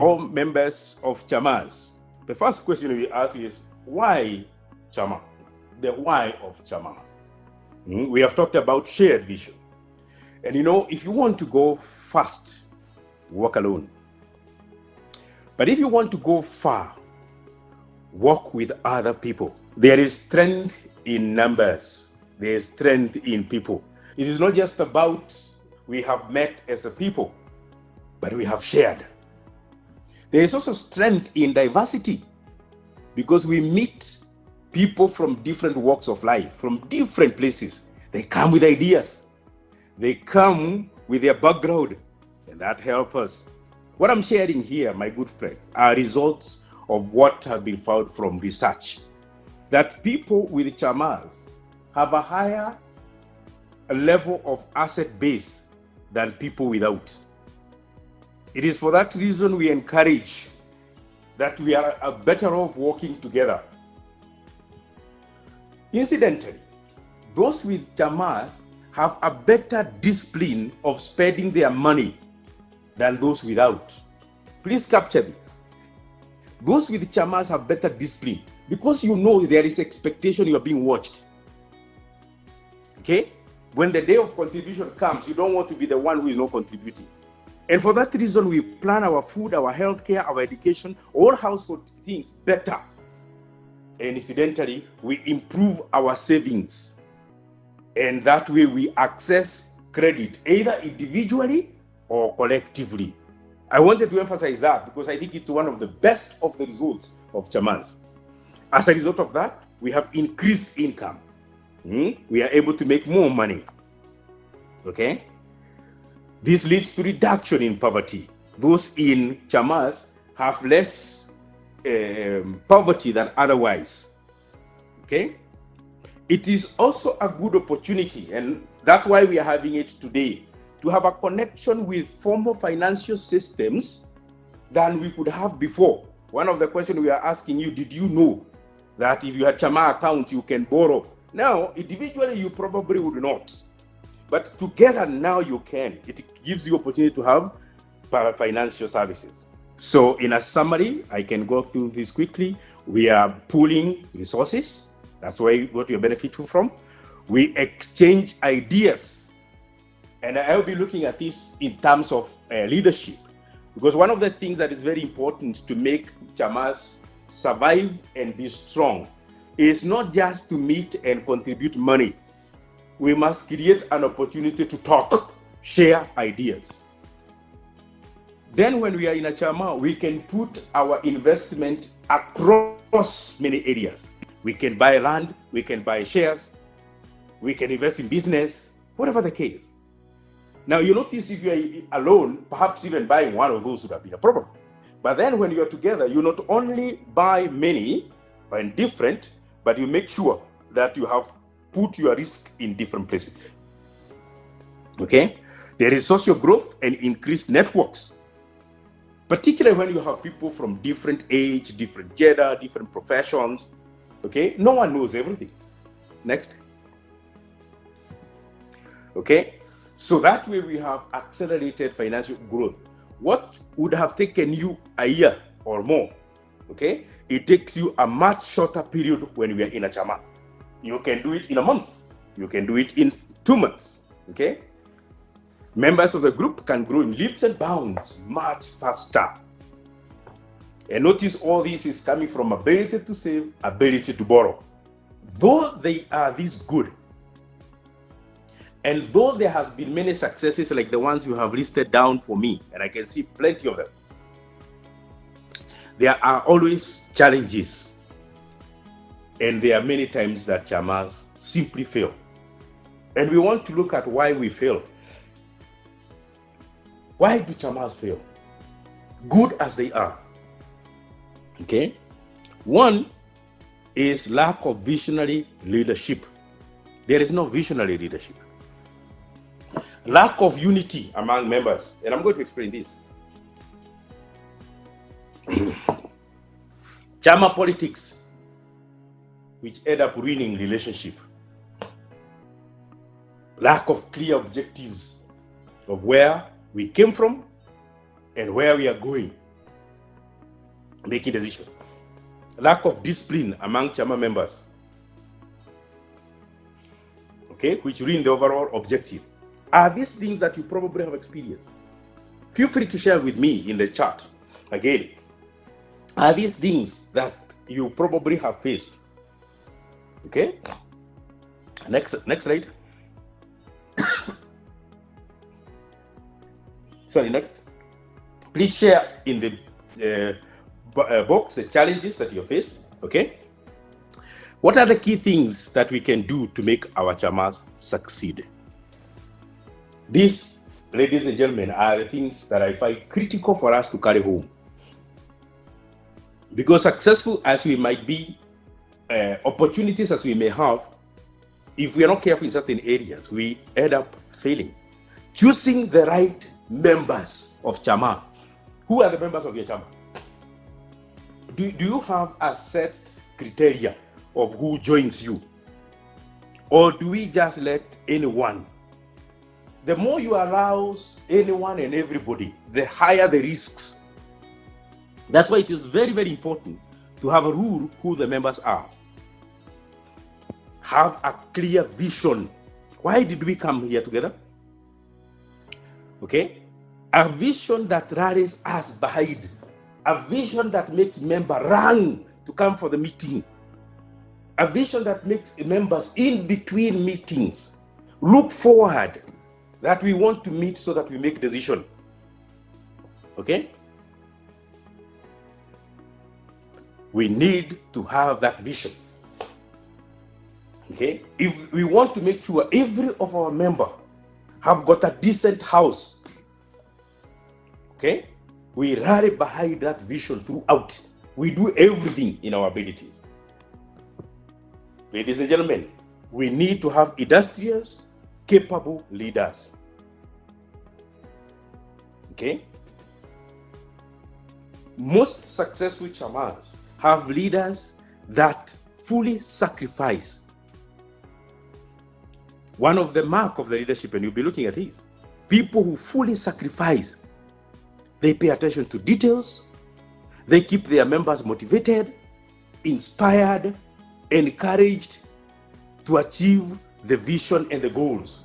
all members of Chamas. The first question we ask is, why Chama? The why of Chama. We have talked about shared vision. And if you want to go fast, walk alone. But if you want to go far, walk with other people. There is strength in numbers. There is strength in people. It is not just about we have met as a people, but we have shared. There is also strength in diversity, because we meet people from different walks of life, from different places. They come with ideas. They come with their background, and that helps us. What I'm sharing here, my good friends, are results of what have been found from research, that people with Chamas have a higher level of asset base than people without. It is for that reason we encourage that we are better off working together. Incidentally, those with Chamas have a better discipline of spending their money than those without. Please capture this. Those with Chamas have better discipline because there is expectation you are being watched. Okay? When the day of contribution comes, you don't want to be the one who is not contributing. And for that reason, we plan our food, our healthcare, our education, all household things better. And incidentally, we improve our savings. And that way we access credit, either individually or collectively. I wanted to emphasize that because I think it's one of the best of the results of Chamas. As a result of that, we have increased income. We are able to make more money. Okay? This leads to reduction in poverty. Those in Chamas have less poverty than otherwise. Okay? It is also a good opportunity, and that's why we are having it today, to have a connection with former financial systems than we could have before. One of the questions we are asking you, did you know that if you had Chama account, you can borrow? Now, individually, you probably would not. But together now you can. It gives you opportunity to have financial services. So in a summary, I can go through this quickly. We are pooling resources. That's what we are benefiting from. We exchange ideas. And I'll be looking at this in terms of leadership. Because one of the things that is very important to make Chamas survive and be strong is not just to meet and contribute money. We must create an opportunity to talk, share ideas. Then when we are in a Chama, we can put our investment across many areas. We can buy land, we can buy shares, we can invest in business, whatever the case. Now you notice if you are alone, perhaps even buying one of those would have been a problem. But then when you are together, you not only buy many and different, but you make sure that you have put your risk in different places. Okay? There is social growth and increased networks, particularly when you have people from different age, different gender, different professions. Okay? No one knows everything. Next. Okay? So that way we have accelerated financial growth. What would have taken you a year or more, okay? It takes you a much shorter period when we are in a Chama. You can do it in a month. You can do it in 2 months, okay? Members of the group can grow in leaps and bounds much faster. And notice all this is coming from ability to save, ability to borrow. Though they are this good, and though there has been many successes like the ones you have listed down for me, and I can see plenty of them, there are always challenges. And there are many times that Chamas simply fail. And we want to look at why we fail. Why do Chamas fail? Good as they are. Okay? One is lack of visionary leadership. There is no visionary leadership. Lack of unity among members. And I'm going to explain this. Chama politics, which end up ruining relationship. Lack of clear objectives of where we came from and where we are going. making decisions. Lack of discipline among Chama members, okay, which ruin the overall objective. Are these things that you probably have experienced? Feel free to share with me in the chat. Again, are these things that you probably have faced? Okay. Next slide. Sorry, next. Please share in the box the challenges that you face. Okay. What are the key things that we can do to make our Chamas succeed? These, ladies and gentlemen, are the things that I find critical for us to carry home. Because successful as we might be, opportunities as we may have, if we are not careful in certain areas, we end up failing. Choosing the right members of Chama. Who are the members of your Chama? Do you have a set criteria of who joins you? Or do we just let anyone? The more you allow anyone and everybody, the higher the risks. That's why it is very, very important to have a rule who the members are. Have a clear vision. Why did we come here together? Okay? A vision that rallies us behind. A vision that makes members run to come for the meeting. A vision that makes members in between meetings look forward that we want to meet so that we make decision. Okay? We need to have that vision. Okay? If we want to make sure every of our members have got a decent house, okay, we rally behind that vision throughout. We do everything in our abilities. Ladies and gentlemen, we need to have industrious, capable leaders. Okay? Most successful Chamas have leaders that fully sacrifice. One of the mark of the leadership, and you'll be looking at this, people who fully sacrifice. They pay attention to details. They keep their members motivated, inspired, encouraged to achieve the vision and the goals.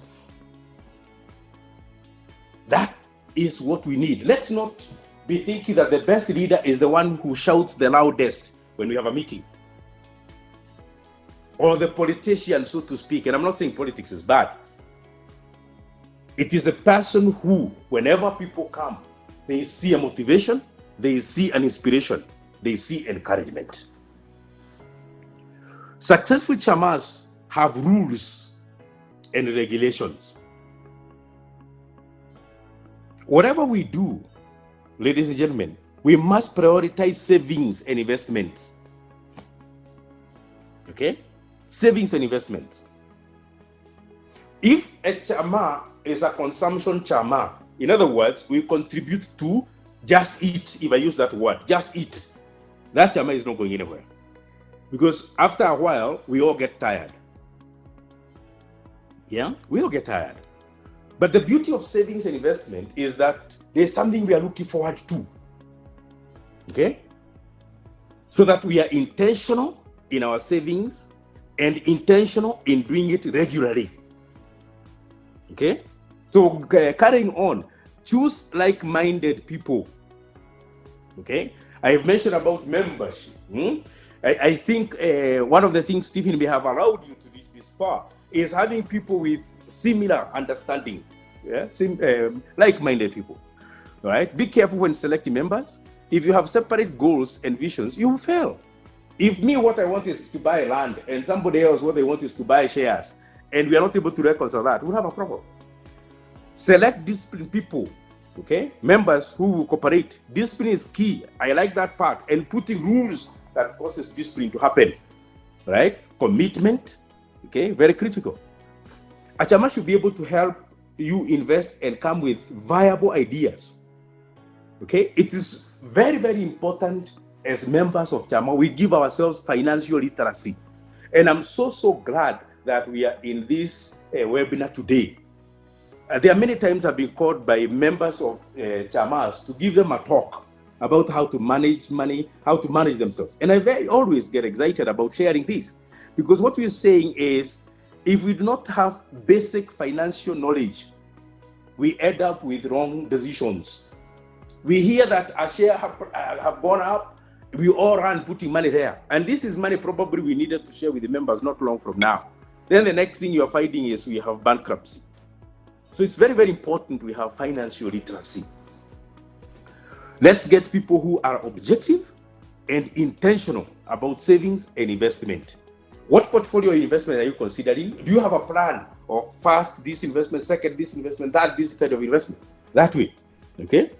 That is what we need. Let's not be thinking that the best leader is the one who shouts the loudest when we have a meeting. Or the politician, so to speak. And I'm not saying politics is bad. It is the person who, whenever people come, they see a motivation, they see an inspiration, they see encouragement. Successful Chamas have rules and regulations. Whatever we do, ladies and gentlemen, we must prioritize savings and investments. Okay? Savings and investments. If a Chama is a consumption Chama, in other words, we contribute to just eat, if I use that word, just eat, that Chama is not going anywhere. Because after a while, we all get tired. Yeah, we all get tired. But the beauty of savings and investment is that there's something we are looking forward to. Okay? So that we are intentional in our savings and intentional in doing it regularly. Okay? So carrying on, choose like-minded people. Okay? I have mentioned about membership. I think one of the things, Stephen, may have allowed you to reach this far is having people with similar understanding, yeah, like-minded people. All right, be careful when selecting members. If you have separate goals and visions, you will fail. If me, what I want is to buy land, and somebody else, what they want is to buy shares, and we are not able to reconcile that, we'll have a problem. Select disciplined people, okay, members who will cooperate. Discipline is key. I like that part, and putting rules that causes discipline to happen, right? Commitment, okay, very critical. A Chama should be able to help you invest and come with viable ideas, okay? It is very, very important as members of Chama, we give ourselves financial literacy. And I'm so glad that we are in this webinar today. There are many times I've been called by members of Chamas to give them a talk about how to manage money, how to manage themselves. And I always get excited about sharing this, because what we're saying is, if we do not have basic financial knowledge, we end up with wrong decisions. We hear that a share have gone up, we all run putting money there. And this is money probably we needed to share with the members not long from now. Then the next thing you're finding is we have bankruptcy. So it's very, very important we have financial literacy. Let's get people who are objective and intentional about savings and investment. What portfolio investment are you considering? Do you have a plan of first this investment, second this investment, third this kind of investment? That way, okay?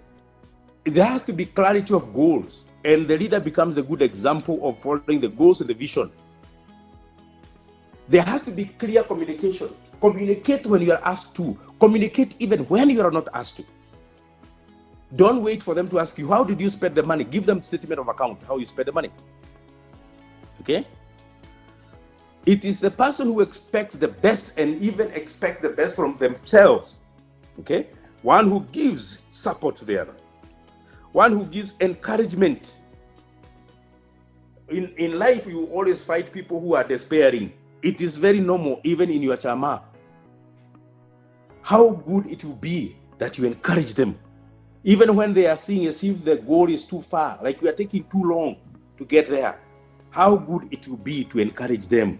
There has to be clarity of goals, and the leader becomes a good example of following the goals and the vision. There has to be clear communication. Communicate when you are asked to. Communicate even when you are not asked to. Don't wait for them to ask you, how did you spend the money? Give them statement of account, how you spend the money. Okay? It is the person who expects the best and even expects the best from themselves. Okay? One who gives support to the other. One who gives encouragement. In life, you always find people who are despairing. It is very normal, even in your Chama. How good it will be that you encourage them. Even when they are seeing as if the goal is too far, like we are taking too long to get there. How good it will be to encourage them.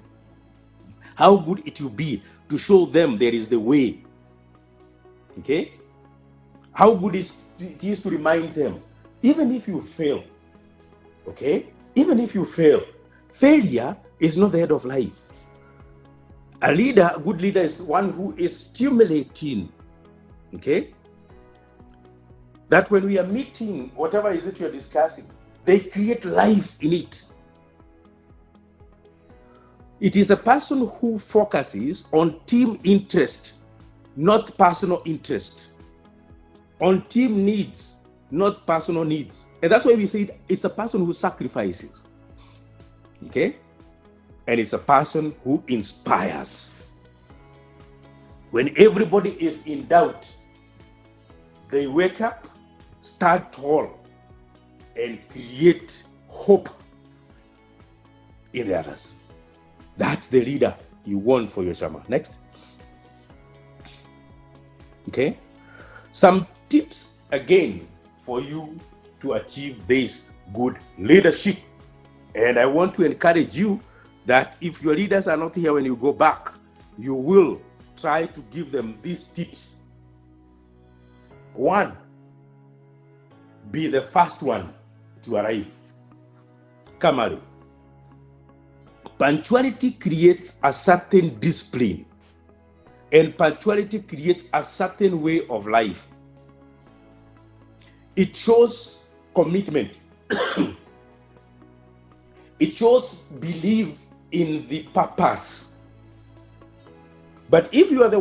How good it will be to show them there is the way. Okay? How good it is to remind them, even if you fail, okay? Even if you fail, failure is not the end of life. A leader, a good leader, is one who is stimulating, okay? That when we are meeting, whatever is it you're discussing, they create life in it. It is a person who focuses on team interest, not personal interest. On team needs, not personal needs. And that's why we say it's a person who sacrifices. Okay? And it's a person who inspires. When everybody is in doubt, they wake up, start tall, and create hope in the others. That's the leader you want for your Chama. Next. Okay? Some tips again for you to achieve this good leadership. And I want to encourage you that if your leaders are not here when you go back, you will try to give them these tips. 1, be the first one to arrive. Kamari. Punctuality creates a certain discipline, and punctuality creates a certain way of life. It shows commitment. It shows belief in the purpose. But if you are the